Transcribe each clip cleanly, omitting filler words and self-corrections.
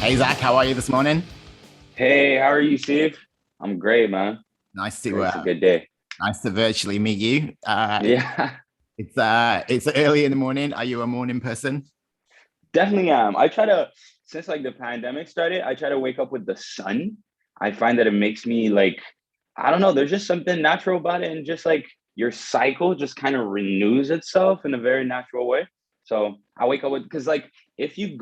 Hey Zach, how are you this morning? Hey, how are you, Steve? I'm great, man. Nice It's a good day. nice to virtually meet you. Yeah, It's early in the morning. Are you a morning person? definitely am. Since like the pandemic started, I try to wake up with the sun. I find that it makes me like, I don't know, there's just something natural about it. And just like your cycle just kind of renews itself in a very natural way. So I wake up with, because like if you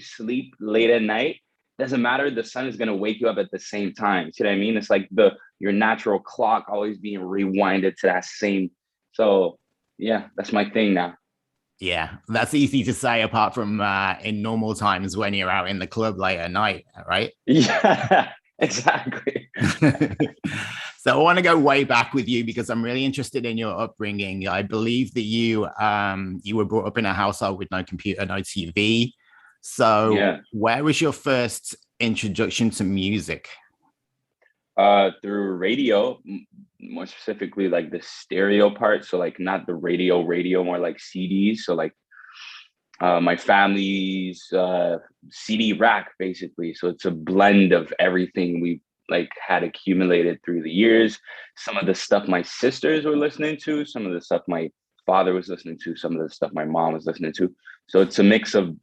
sleep late at night, doesn't matter, the sun is going to wake you up at the same time. See what I mean? It's like your natural clock always being rewinded to that same. So yeah, that's my thing now. Yeah, that's easy to say apart from in normal times when you're out in the club late at night, right? Yeah, exactly. So I want to go way back with you because I'm really interested in your upbringing. I believe that you were brought up in a household with no computer, no TV. So Yeah. where was your first introduction to music? Through radio, more specifically like the stereo part. So like not the radio, more like CDs. So like my family's CD rack basically. So it's a blend of everything we like had accumulated through the years. Some of the stuff my sisters were listening to, some of the stuff my father was listening to, some of the stuff my mom was listening to. So it's a mix of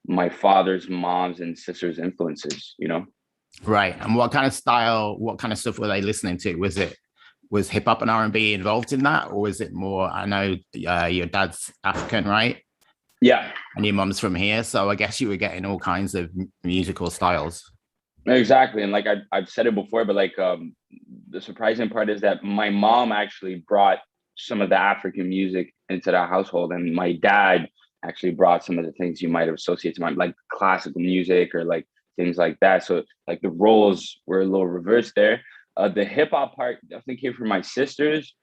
my father's, mom's, and sister's influences, you know? Right. And what kind of style, what kind of stuff were they listening to? Was hip hop and R&B involved in that? Or was it more, I know your dad's African, right? Yeah, And your mom's from here. So I guess you were getting all kinds of musical styles. exactly. And like I've said it before, but like the surprising part is that my mom actually brought some of the African music into the household, and my dad actually brought some of the things you might have associated to my like classical music or like things like that. So like the roles were a little reversed there. The hip hop part definitely came from my sisters.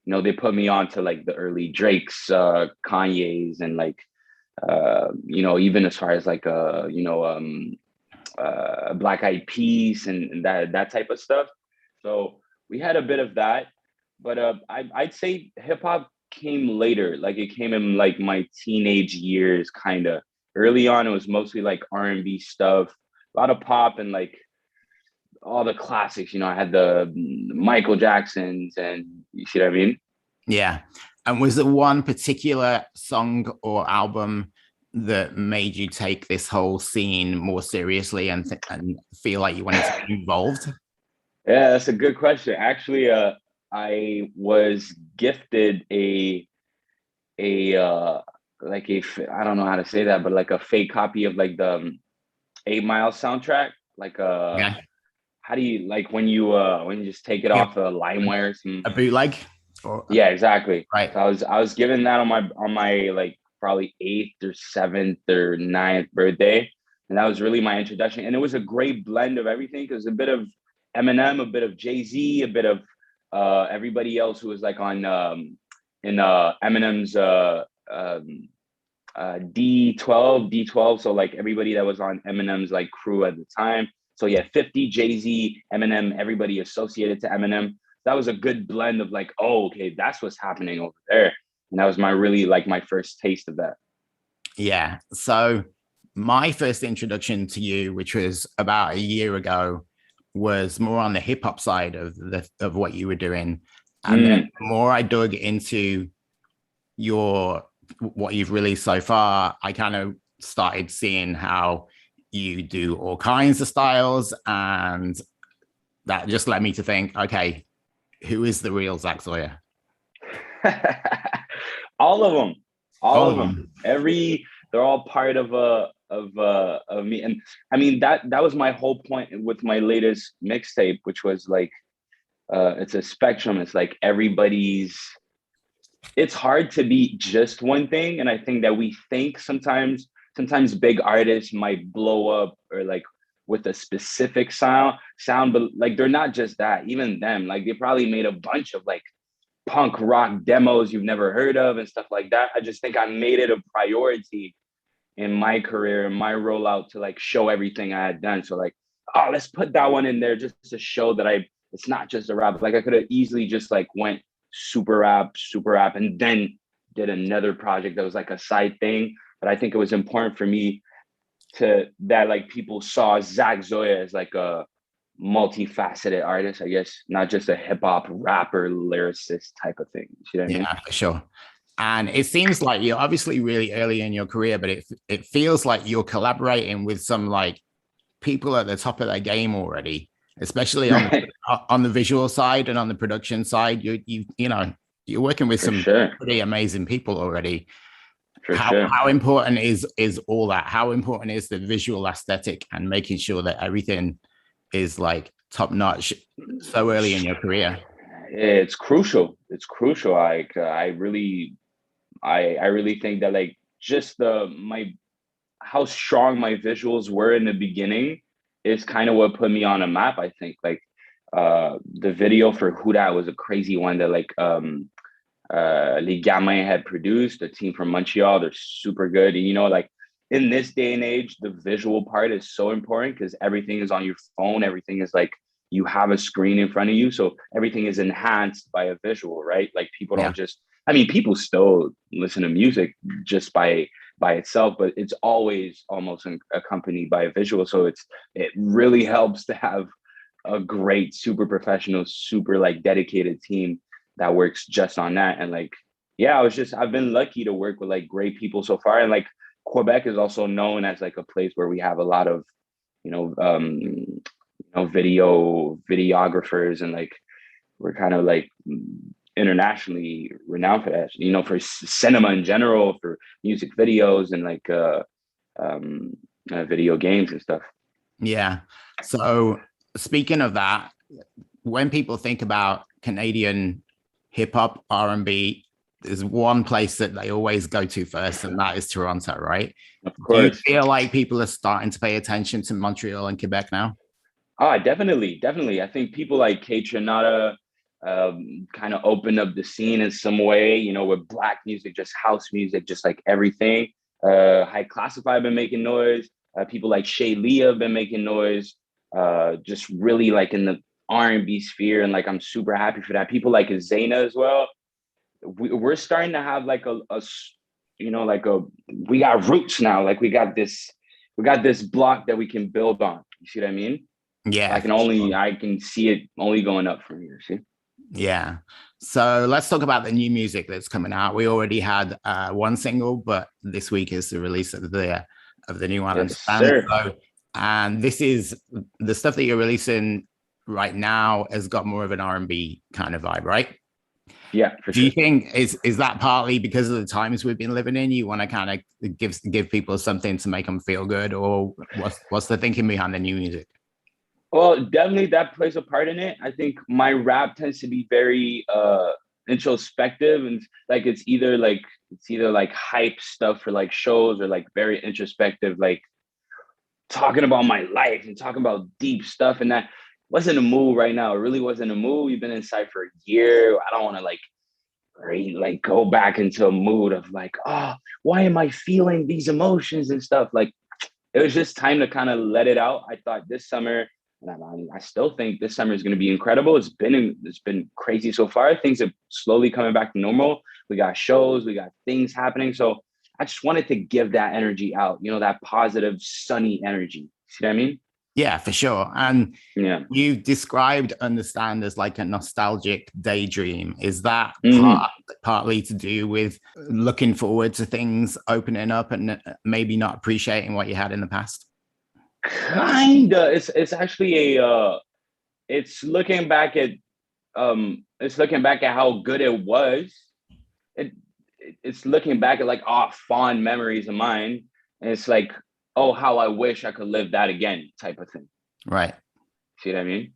You know, they put me on to like the early Drakes, Kanye's, and like you know, even as far as like Black Eyed Peas and that type of stuff. So we had a bit of that, but I'd say hip hop came later. Like it came in like my teenage years, kind of. Early on, it was mostly like R&B stuff, a lot of pop and like all the classics. You know, I had the Michael Jacksons, and you see what I mean? Yeah. And was there one particular song or album that made you take this whole scene more seriously and feel like you wanted to be involved? Yeah, that's a good question. Actually, I was gifted a like I don't know how to say that, but like a fake copy of like the 8 Mile soundtrack. Like Yeah. how do you like when you just take it Yeah. off of LimeWire or some. A bootleg? Or Yeah, exactly. right. So I was given that on my like probably eighth or seventh or ninth birthday, and that was really my introduction. And it was a great blend of everything. It was a bit of Eminem, a bit of Jay-Z, a bit of everybody else who was like on in Eminem's D12. So like everybody that was on Eminem's like crew at the time. So yeah, 50, Jay-Z, Eminem, everybody associated to Eminem. That was a good blend of like, oh, okay, that's what's happening over there. And that was my really like my first taste of that. Yeah. So my first introduction to you, which was about a year ago, was more on the hip hop side of what you were doing. And then Mm, the more I dug into your what you've released so far, I kind of started seeing how you do all kinds of styles. And that just led me to think, okay, who is the real Zach Zoya? all of them, all All of of them. them. They're all part of me. And I mean that was my whole point with my latest mixtape, which was like it's a spectrum. It's like everybody's. It's hard to be just one thing, and I think that we think sometimes big artists might blow up or like with a specific sound, but like they're not just that. Even them, like they probably made a bunch of like punk rock demos you've never heard of and stuff like that. I just think I made it a priority in my career and my rollout to like show everything I had done. So like, oh, let's put that one in there just to show that it's not just a rap. Like I could have easily just like went super rap, and then did another project that was like a side thing. But I think it was important for me to that, like people saw Zach Zoya as like a multifaceted artist, I guess, not just a hip hop rapper, lyricist type of thing. You see what I mean? Yeah, for sure. And it seems like you're obviously really early in your career, but it feels like you're collaborating with some like people at the top of their game already, especially on the visual side and on the production side. You know, you're working with some pretty amazing people already. How important is all that? How important is the visual aesthetic and making sure that everything is like top notch so early in your career? It's crucial. It's crucial. Like I really think that like just how strong my visuals were in the beginning is kind of what put me on a map. I think like the video for Who Dat was a crazy one that like Les Gamins had produced, a team from Montreal. They're super good. And, you know, like in this day and age, the visual part is so important because everything is on your phone. Everything is like you have a screen in front of you. So everything is enhanced by a visual, right? Like people don't just, I mean, people still listen to music just by itself, but it's always almost accompanied by a visual. So it really helps to have a great, super professional, super like dedicated team that works just on that. And like, yeah, I've been lucky to work with like great people so far. And like Quebec is also known as like a place where we have a lot of, videographers, and like we're kind of like internationally renowned for that, you know, for cinema in general, for music videos and like video games and stuff. Yeah. So speaking of that, when people think about Canadian hip hop, R&B, there's one place that they always go to first, and that is Toronto, right? Of course. Do you feel like people are starting to pay attention to Montreal and Quebec now? Definitely. I think people like Kate Trinata kind of opened up the scene in some way, you know, with Black music, just house music, just like everything. High Klassified been making noise. People like Shay Leah have been making noise, just really like in the R&B sphere. And like, I'm super happy for that. People like Zaina as well. We're starting to have like we got roots now. Like we got this block that we can build on. You see what I mean? Yeah. I can see it only going up from here. See? Yeah. So let's talk about the new music that's coming out. We already had one single, but this week is the release of the new one. Yes, sir. So, and this is the stuff that you're releasing right now has got more of an R&B kind of vibe, right? Yeah, for sure. Do you think is that partly because of the times we've been living in? You want to kind of give people something to make them feel good, or what's the thinking behind the new music? Well, definitely that plays a part in it. I think my rap tends to be very introspective, and like it's either like hype stuff for like shows, or like very introspective, like talking about my life and talking about deep stuff. And that wasn't a mood right now. It really wasn't a mood. We've been inside for a year. I don't want to like go back into a mood of like, oh, why am I feeling these emotions and stuff? Like it was just time to kind of let it out. I thought this summer, and I still think this summer is going to be incredible. It's been crazy so far. Things are slowly coming back to normal. We got shows, we got things happening. So I just wanted to give that energy out, you know, that positive, sunny energy. See what I mean? Yeah, for sure. And yeah, you described Understand as like a nostalgic daydream. Is that partly to do with looking forward to things opening up and maybe not appreciating what you had in the past? Kinda. It's actually it's looking back at how good it was. It's looking back at like fond memories of mine, and it's like, oh, how I wish I could live that again, type of thing. Right. See what I mean?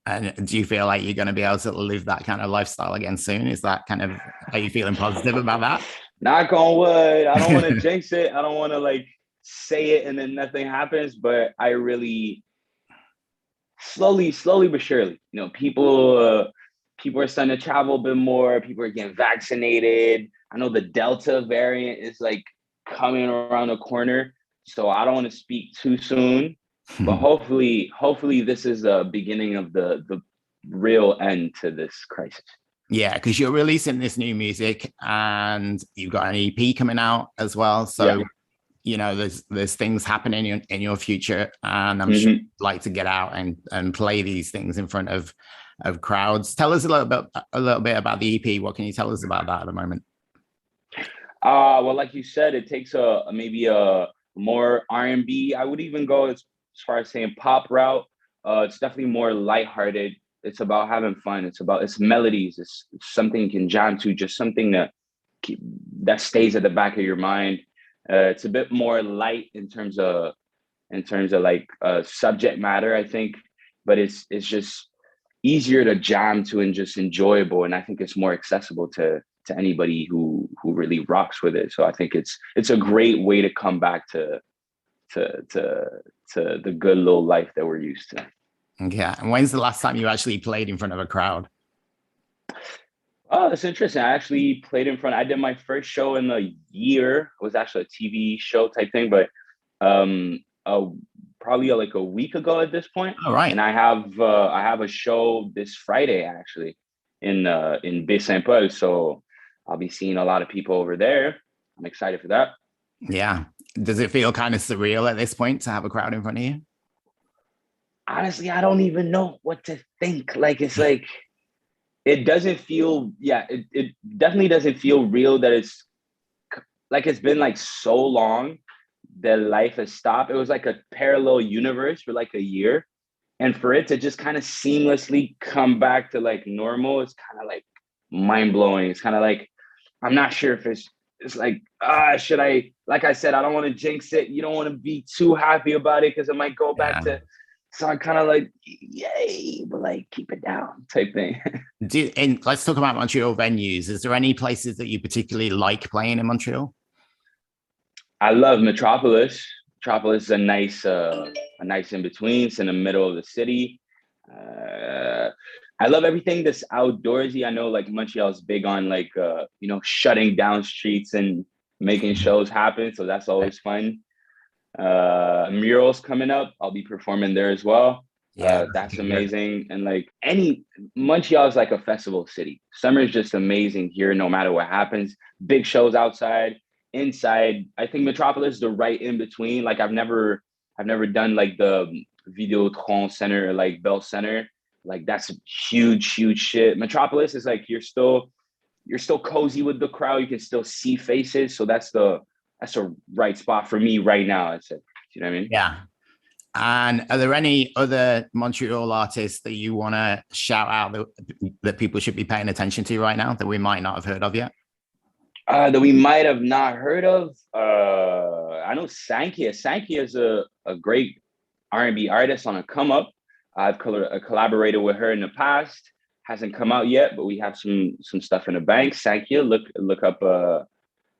And do you feel like you're going to be able to live that kind of lifestyle again soon? Is that kind of, are you feeling positive about that? Knock on wood. I don't want to jinx it. I don't want to like say it and then nothing happens, but I really slowly but surely, you know, people are starting to travel a bit more. People are getting vaccinated. I know the Delta variant is like coming around the corner, so I don't want to speak too soon, but hopefully this is the beginning of the real end to this crisis. Yeah, because you're releasing this new music and you've got an EP coming out as well. So you know, there's things happening in your future, and I'm sure you'd like to get out and play these things in front of crowds. Tell us a little bit about the EP. What can you tell us about that at the moment? Well, like you said, it takes maybe a more R&B. I would even go as far as saying pop route. It's definitely more lighthearted. It's about having fun. It's melodies. It's something you can jam to, just something that stays at the back of your mind. It's a bit more light in terms of like subject matter, I think, but it's just easier to jam to and just enjoyable. And I think it's more accessible to anybody who really rocks with it. So I think it's a great way to come back to the good little life that we're used to. Yeah. And when's the last time you actually played in front of a crowd? Oh, that's interesting. I actually played in front. I did my first show in a year. It was actually a TV show type thing, but probably like a week ago at this point. All right. And I have a show this Friday actually in Baie Saint Paul. So I'll be seeing a lot of people over there. I'm excited for that. Yeah. Does it feel kind of surreal at this point to have a crowd in front of you? Honestly, I don't even know what to think. Like, it's like, it doesn't feel, it definitely doesn't feel real that it's like, it's been like so long that life has stopped. It was like a parallel universe for like a year. And for it to just kind of seamlessly come back to like normal, it's kind of like mind blowing. It's kind of like, I'm not sure if it's like, should I, like I said, I don't want to jinx it. You don't want to be too happy about it because it might go back to, so I'm kind of like, yay, but like keep it down type thing. And let's talk about Montreal venues. Is there any places that you particularly like playing in Montreal? I love Metropolis. Metropolis is a nice in between. It's in the middle of the city. I love everything that's outdoorsy. I know like Montreal is big on like shutting down streets and making shows happen. So that's always fun. Murals coming up. I'll be performing there as well. That's amazing. And like Montreal is like a festival city. Summer is just amazing here, no matter what happens. Big shows outside, inside. I think Metropolis is the right in between. Like I've never done like the Videotron Center or like Bell Center. Like that's huge shit. Metropolis is like you're still cozy with the crowd. You can still see faces. So that's a right spot for me right now. I'd say. You know what I mean? Yeah. And are there any other Montreal artists that you want to shout out that people should be paying attention to right now that we might not have heard of yet? That we might have not heard of. I know Sankia. Sankia is a great R&B artist on a come up. I've collaborated with her in the past. Hasn't come out yet, but we have some stuff in the bank. Sankia, look out for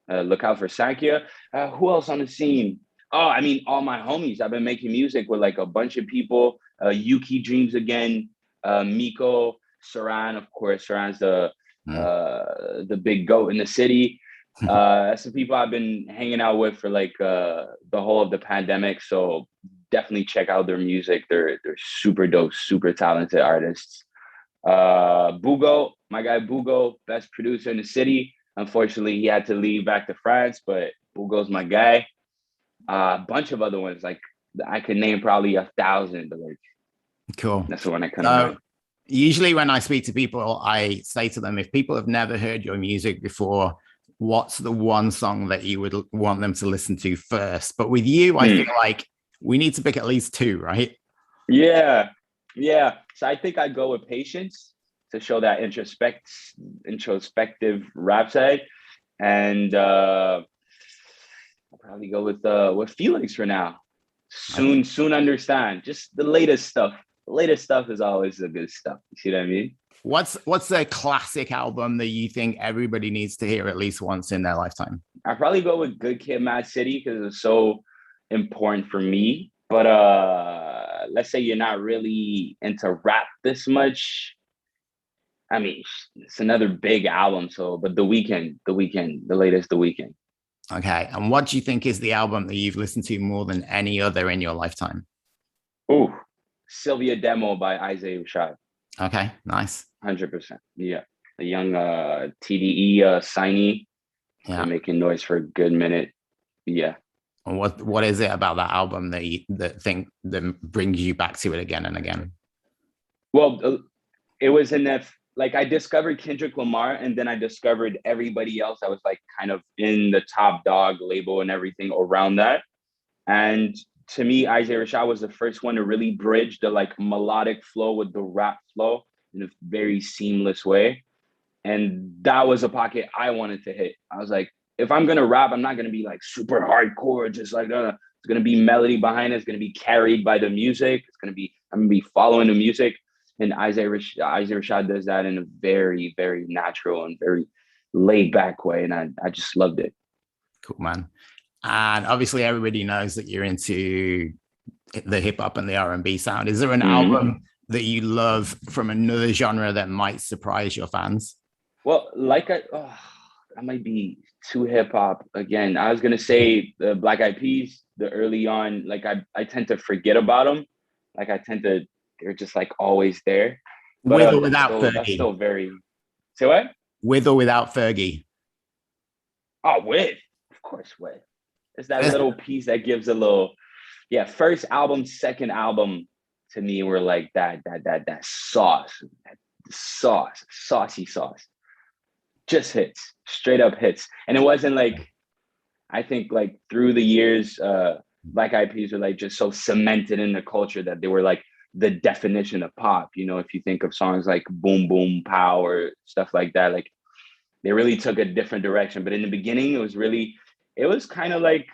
Sankia. Who else on the scene? Oh, I mean, all my homies. I've been making music with like a bunch of people. Yuki Dreams Again, Miko, Saran, of course. Saran's the big goat in the city. That's the people I've been hanging out with for like the whole of the pandemic. So definitely check out their music. They're super dope, super talented artists. Bougo, my guy Bougo, best producer in the city. Unfortunately, he had to leave back to France, but Bougo's my guy. A bunch of other ones, like I could name probably 1,000, but like, cool. That's the one I kind of. Usually, when I speak to people, I say to them, if people have never heard your music before, what's the one song that you would want them to listen to first? But with you, I feel like we need to pick at least two, right? Yeah. So I think I'd go with Patience to show that introspective rap side, and I'll probably go with Felix for now. Soon understand. Just the latest stuff. The latest stuff is always the good stuff. You see what I mean? What's a classic album that you think everybody needs to hear at least once in their lifetime? I'd probably go with Good Kid, Mad City because it's so important for me. But let's say you're not really into rap this much. I mean, it's another big album. So, but The Weeknd, the latest The Weeknd. Okay. And what do you think is the album that you've listened to more than any other in your lifetime? Oh, Sylvia Demo by Isaiah Rashad. Okay, nice. 100%. Yeah. The young TDE signee. Yeah. Making noise for a good minute. Yeah. And what is it about that album that brings you back to it again and again? Well, it was in that, like, I discovered Kendrick Lamar, and then I discovered everybody else that was like kind of in the Top Dog label and everything around that. And to me, Isaiah Rashad was the first one to really bridge the like melodic flow with the rap flow in a very seamless way. And that was a pocket I wanted to hit. I was like, if I'm gonna rap, I'm not gonna be like super hardcore, just like it's gonna be melody behind it. It's gonna be carried by the music. I'm gonna be following the music. And Isaiah Rashad does that in a very, very natural and very laid back way. And I just loved it. Cool, man. And obviously everybody knows that you're into the hip hop and the R&B sound. Is there an album that you love from another genre that might surprise your fans? Well, like I might be too hip hop again. I was gonna say the Black Eyed Peas, the early on, like I tend to forget about them. Like they're just like always there. But, with or without Fergie? That's still very. Say what? With or without Fergie? Oh, with. Of course, with. It's that little piece that gives a little, first album, second album to me were like that saucy sauce. Just hits, straight up hits. And it wasn't like, I think like through the years, Black Eyed Peas were like just so cemented in the culture that they were like the definition of pop. You know, if you think of songs like Boom Boom Pow or stuff like that, like they really took a different direction. But in the beginning, it was kind of like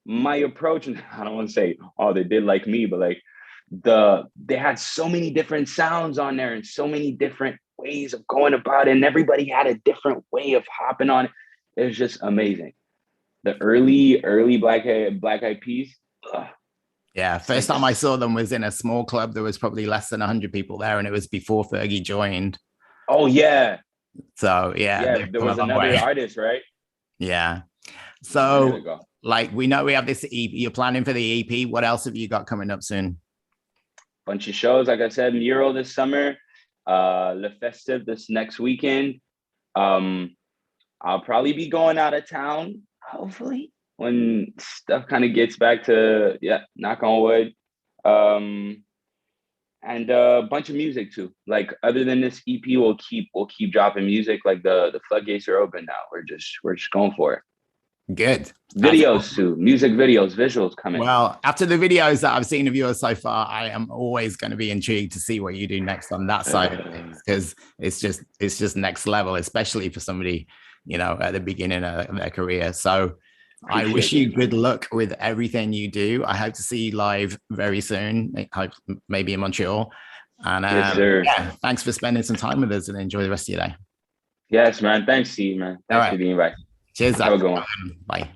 my approach. And I don't want to say, oh, they did like me, but like they had so many different sounds on there and so many different ways of going about it, and everybody had a different way of hopping on it. It was just amazing. The early Black Eyed Peas. Yeah, first time I saw them was in a small club. There was probably less than 100 people there, and it was before Fergie joined. Oh yeah. So yeah, there was another artist, right? Yeah. So like we know we have this EP. You're planning for the EP. What else have you got coming up soon? Bunch of shows, like I said, Mural this summer. Le Festive this next weekend. I'll probably be going out of town, hopefully, when stuff kind of gets back to, knock on wood. And a bunch of music too. Like other than this EP, we'll keep dropping music. Like the floodgates are open now. We're just going for it. Good. Videos too, music videos, visuals coming. Well, after the videos that I've seen of yours so far, I am always going to be intrigued to see what you do next on that side of things, because it's just next level, especially for somebody, at the beginning of their career. So I wish you good luck with everything you do. I hope to see you live very soon. I hope maybe in Montreal. And yes, sir. Thanks for spending some time with us, and enjoy the rest of your day. Yes, man. Thanks, Steve, man. Thanks for the invite. Cheers. Have a good one. Bye.